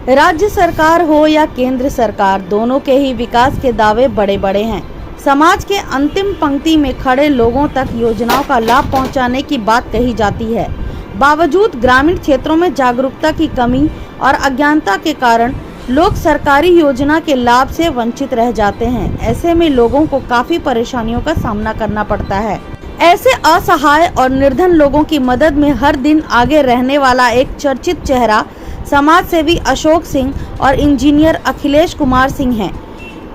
राज्य सरकार हो या केंद्र सरकार, दोनों के ही विकास के दावे बड़े बड़े हैं। समाज के अंतिम पंक्ति में खड़े लोगों तक योजनाओं का लाभ पहुंचाने की बात कही जाती है। बावजूद ग्रामीण क्षेत्रों में जागरूकता की कमी और अज्ञानता के कारण लोग सरकारी योजना के लाभ से वंचित रह जाते हैं। ऐसे में लोगों को काफी परेशानियों का सामना करना पड़ता है। ऐसे असहाय और निर्धन लोगों की मदद में हर दिन आगे रहने वाला एक चर्चित चेहरा समाज सेवी अशोक सिंह और इंजीनियर अखिलेश कुमार सिंह हैं।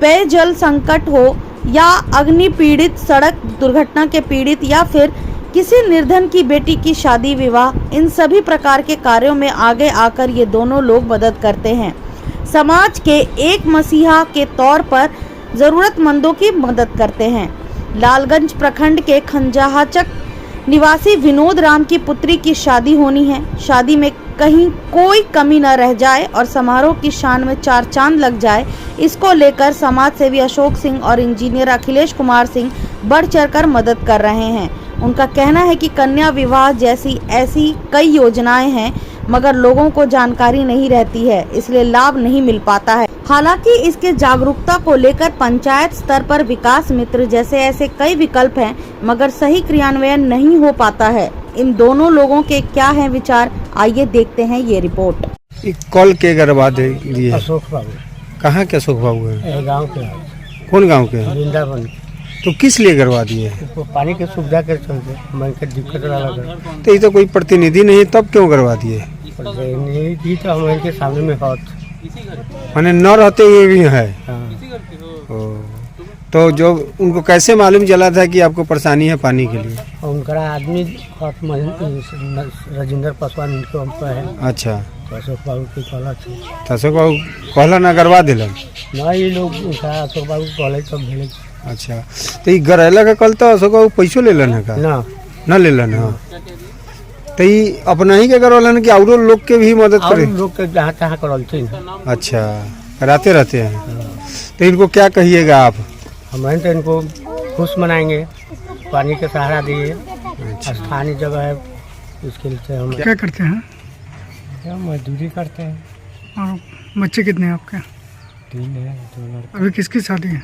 पेयजल संकट हो या अग्नि पीड़ित, सड़क दुर्घटना के पीड़ित या फिर किसी निर्धन की बेटी की शादी विवाह, इन सभी प्रकार के कार्यों में आगे आकर ये दोनों लोग मदद करते हैं। समाज के एक मसीहा के तौर पर जरूरतमंदों की मदद करते हैं। लालगंज प्रखंड के खंजाहचक निवासी विनोद राम की पुत्री की शादी होनी है। शादी में कहीं कोई कमी न रह जाए और समारोह की शान में चार चांद लग जाए, इसको लेकर समाज सेवी अशोक सिंह और इंजीनियर अखिलेश कुमार सिंह बढ़ चढ़कर मदद कर रहे हैं। उनका कहना है कि कन्या विवाह जैसी ऐसी कई योजनाएं हैं, मगर लोगों को जानकारी नहीं रहती है, इसलिए लाभ नहीं मिल पाता है। हालांकि इसके जागरूकता को लेकर पंचायत स्तर पर विकास मित्र जैसे ऐसे कई विकल्प हैं, मगर सही क्रियान्वयन नहीं हो पाता है। इन दोनों लोगों के क्या हैं विचार, आइए देखते हैं ये रिपोर्ट। कॉल के करवा दिए अशोक बाबू। कहाँ के अशोक बाबू है? गाँव के हैं। कौन गांव के हैं? वृंदावन। तो किस लिए करवा दिए? तो पानी की सुविधा के चलते मन के दिक्कत लगा। तो ये तो कोई प्रतिनिधि नहीं, तब क्यों करवा दिए? नहीं तो हम इनके सामने में होत माने न रहते हुए भी है। तो जो उनको कैसे मालूम चला था कि आपको परेशानी है पानी के लिए? उनका आदमी राजेंद्र पासवान उनको हम है। अच्छा, तो अशोक बाबू की कहला थी। तो अशोक बाबू कहला ना करवा दिलन? ना, ये लोग अशोक बाबू कहले तब भेले। अच्छा, तो ये गरेला का कल तो अशोक बाबू पैसों ले लन है का? ना ले लन है। तो ये अपना ही के करवालन कि औरों लोग के भी मदद करे? लोग के जहाँ तहाँ करवाते हैं। अच्छा, कराते रहते हैं। तो इनको क्या कहिएगा आप? हमें तो इनको खुश मनाएंगे, पानी का सहारा दिए। स्थानीय जगह है, इसके लिए हम क्या करते हैं? क्या मजदूरी करते हैं। और बच्चे कितने हैं आपके? 3 है, 2 लड़के। अभी किसकी शादी है?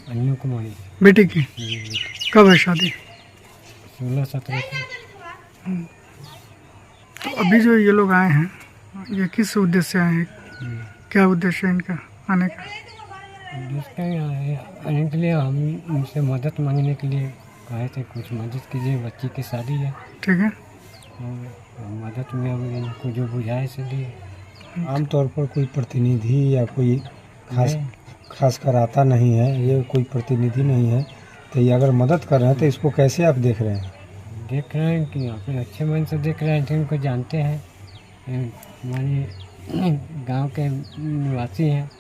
अन्नू कुमारी बेटी की। कब है शादी? 16-17 तो अभी जो ये लोग आए हैं, ये किस उद्देश्य से आए हैं? क्या उद्देश्य है इनका आने का? आने के लिए हम उनसे मदद मांगने के लिए कहे थे, कुछ मदद कीजिए, बच्ची की शादी है। ठीक है, मदद में हम इनको जो बुझाए से दिए। आमतौर पर कोई प्रतिनिधि या कोई खास कर आता नहीं है, ये कोई प्रतिनिधि नहीं है, तो ये अगर मदद कर रहे हैं तो इसको कैसे आप देख रहे हैं? देख रहे हैं कि अपने अच्छे मन से देख रहे हैं, जिनको जानते हैं, हमारे गांव के निवासी हैं।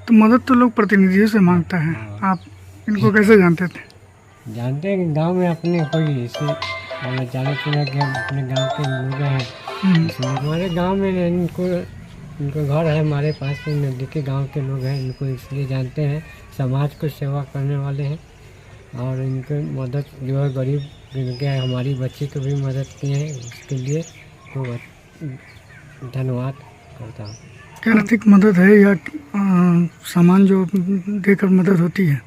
तो मदद तो लोग प्रतिनिधियों से मांगता है, आप इनको कैसे जानते थे? जानते हैं कि गांव में अपने कोई ऐसे जाने सुना कि हम अपने गांव के लोग हैं, इसलिए हमारे गांव में इनको घर है, हमारे पास में नज़दीकी गांव के लोग हैं, इनको इसलिए जानते हैं, समाज को सेवा करने वाले हैं। और इनको मदद जो है गरीब जिनके हमारी बच्ची को भी मदद की है, उसके लिए तो धन्यवाद करता हूँ। क्या आर्थिक मदद है या सामान जो देकर मदद होती है?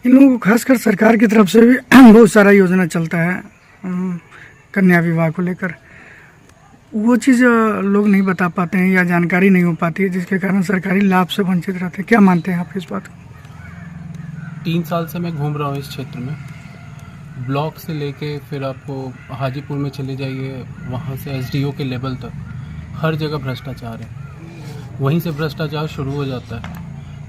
इन लोगों को खासकर सरकार की तरफ से भी बहुत सारा योजना चलता है कन्या विवाह को लेकर, वो चीज़ लोग नहीं बता पाते हैं या जानकारी नहीं हो पाती है, जिसके कारण सरकारी लाभ से वंचित रहते हैं। क्या मानते हैं आप इस बात को? 3 साल से मैं घूम रहा हूँ इस क्षेत्र में, ब्लॉक से लेके फिर आपको हाजीपुर में चले जाइए, वहाँ से एसडीओ के लेवल तक हर जगह भ्रष्टाचार है। वहीं से भ्रष्टाचार शुरू हो जाता है।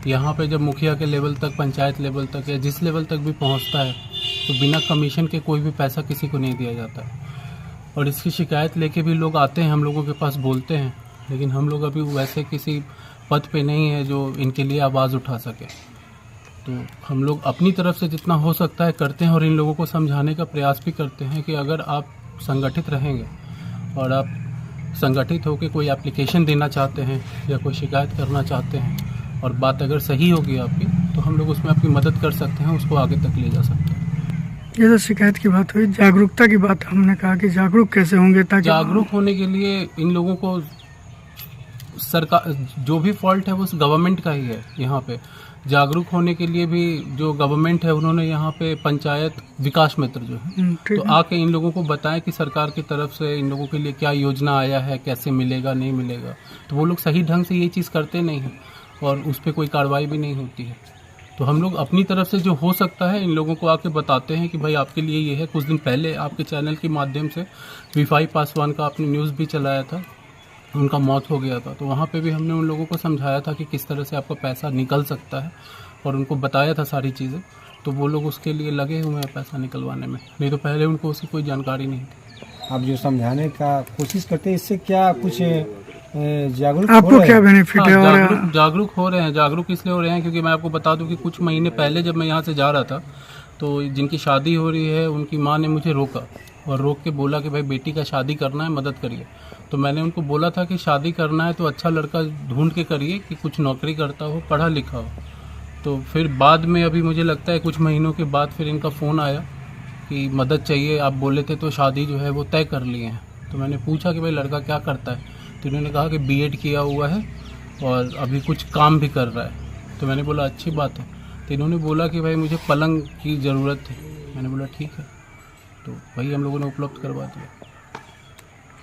यहाँ पे जब मुखिया के लेवल तक, पंचायत लेवल तक या जिस लेवल तक भी पहुँचता है, तो बिना कमीशन के कोई भी पैसा किसी को नहीं दिया जाता है। और इसकी शिकायत लेके भी लोग आते हैं, हम लोगों के पास बोलते हैं, लेकिन हम लोग अभी वैसे किसी पद पे नहीं है जो इनके लिए आवाज़ उठा सके। तो हम लोग अपनी तरफ से जितना हो सकता है करते हैं और इन लोगों को समझाने का प्रयास भी करते हैं कि अगर आप संगठित रहेंगे और आप संगठित होकर कोई एप्लीकेशन देना चाहते हैं या कोई शिकायत करना चाहते हैं और बात अगर सही होगी आपकी, तो हम लोग उसमें आपकी मदद कर सकते हैं, उसको आगे तक ले जा सकते हैं। ये तो शिकायत की बात हुई, जागरूकता की बात हमने कहा कि जागरूक कैसे होंगे ताकि जागरूक होने के लिए इन लोगों को सरकार, जो भी फॉल्ट है वो गवर्नमेंट का ही है। यहाँ पे जागरूक होने के लिए भी जो गवर्नमेंट है उन्होंने यहाँ पे पंचायत विकास मित्र जो है ठीक तो है। आके इन लोगों को बताएं कि सरकार की तरफ से इन लोगों के लिए क्या योजना आया है, कैसे मिलेगा नहीं मिलेगा। तो वो लोग सही ढंग से ये चीज़ करते नहीं हैं और उस पर कोई कार्रवाई भी नहीं होती है। तो हम लोग अपनी तरफ से जो हो सकता है इन लोगों को आके बताते हैं कि भाई आपके लिए ये है। कुछ दिन पहले आपके चैनल के माध्यम से विफाई पासवान का आपने न्यूज़ भी चलाया था, उनका मौत हो गया था। तो वहाँ पे भी हमने उन लोगों को समझाया था कि किस तरह से आपका पैसा निकल सकता है और उनको बताया था सारी चीज़ें। तो वो लोग उसके लिए लगे हुए हैं पैसा निकलवाने में, नहीं तो पहले उनको उसकी कोई जानकारी नहीं थी। आप जो समझाने का कोशिश करते हैं इससे क्या कुछ जागरूक हो आपको रहे क्या हैं? बेनिफिट है? और जागरूक हो रहे हैं। जागरूक इसलिए हो रहे हैं क्योंकि मैं आपको बता दूं कि कुछ महीने पहले जब मैं यहाँ से जा रहा था तो जिनकी शादी हो रही है उनकी माँ ने मुझे रोका और रोक के बोला कि भाई बेटी का शादी करना है, मदद करिए। तो मैंने उनको बोला था कि शादी करना है तो अच्छा लड़का ढूंढ के करिए कि कुछ नौकरी करता हो, पढ़ा लिखा हो। तो फिर बाद में अभी मुझे लगता है कुछ महीनों के बाद फिर इनका फ़ोन आया कि मदद चाहिए, आप बोले थे तो शादी जो है वो तय कर लिए हैं। तो मैंने पूछा कि भाई लड़का क्या करता है, तो इन्होंने कहा कि बीएड किया हुआ है और अभी कुछ काम भी कर रहा है। तो मैंने बोला अच्छी बात है। तो इन्होंने बोला कि भाई मुझे पलंग की ज़रूरत थी। मैंने बोला ठीक है, तो वही हम लोगों ने उपलब्ध करवा दिया।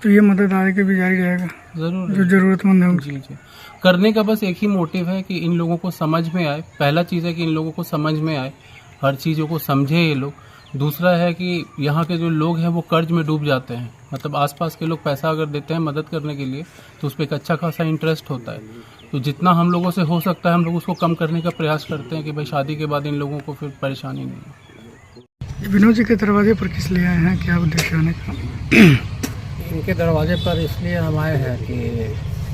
तो ये मदद आगे भी जारी रहेगा, ज़रूर जो जरूरतमंद है उनकी। जी। करने का बस एक ही मोटिव है कि इन लोगों को समझ में आए। पहला चीज़ है कि इन लोगों को समझ में आए, हर चीज़ों को समझे ये लोग। दूसरा है कि यहाँ के जो लोग हैं वो कर्ज में डूब जाते हैं। मतलब आसपास के लोग पैसा अगर देते हैं मदद करने के लिए तो उस पर एक अच्छा खासा इंटरेस्ट होता है। तो जितना हम लोगों से हो सकता है हम लोग उसको कम करने का प्रयास करते हैं कि भाई शादी के बाद इन लोगों को फिर परेशानी नहीं हो। विनोद जी के दरवाजे पर किस लिए आए हैं, क्या उद्देश्य आने का? इनके दरवाजे पर इसलिए हम आए हैं कि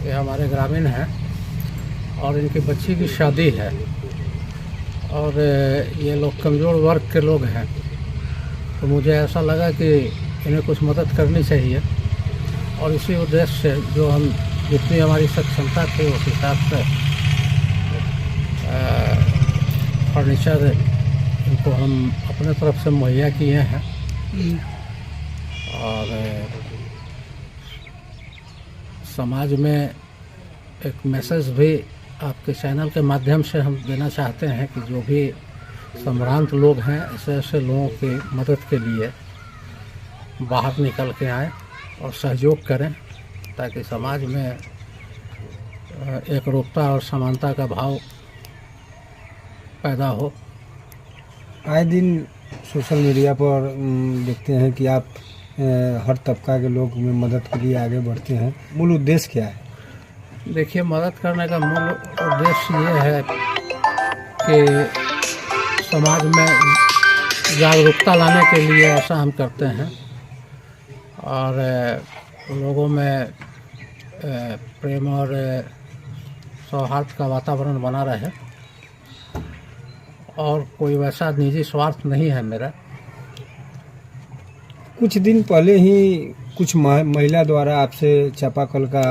ये हमारे ग्रामीण हैं और इनकी बच्ची की शादी है और ये लोग कमज़ोर वर्ग के लोग हैं। तो मुझे ऐसा लगा कि इन्हें कुछ मदद करनी चाहिए और इसी उद्देश्य से जो हम जितनी हमारी सक्षमता थी उस हिसाब से फर्नीचर इनको हम अपने तरफ से मुहैया किए हैं। और समाज में एक मैसेज भी आपके चैनल के माध्यम से हम देना चाहते हैं कि जो भी संभ्रांत लोग हैं ऐसे ऐसे लोगों की मदद के लिए बाहर निकल के आएँ और सहयोग करें ताकि समाज में एकरूपता और समानता का भाव पैदा हो। आए दिन सोशल मीडिया पर देखते हैं कि आप हर तबका के लोग में मदद के लिए आगे बढ़ते हैं। मूल उद्देश्य क्या है? देखिए, मदद करने का मूल उद्देश्य ये है कि समाज में जागरूकता लाने के लिए ऐसा हम करते हैं और लोगों में प्रेम और सौहार्द का वातावरण बना रहे। और कोई वैसा निजी स्वार्थ नहीं है मेरा। कुछ दिन पहले ही कुछ महिला द्वारा आपसे चापाकल का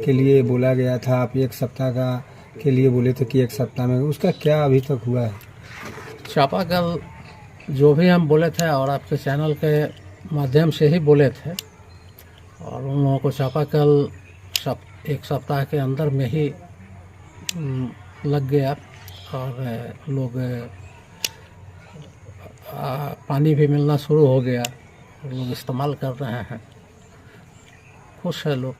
के लिए बोला गया था, आप एक सप्ताह का के लिए बोले थे कि एक सप्ताह में, उसका क्या अभी तक हुआ है? चापाकल जो भी हम बोले थे और आपके चैनल के माध्यम से ही बोले थे और उन लोगों को चापाकल एक सप्ताह के अंदर में ही लग गया और लोग पानी भी मिलना शुरू हो गया, लोग इस्तेमाल कर रहे हैं, खुश है लोग।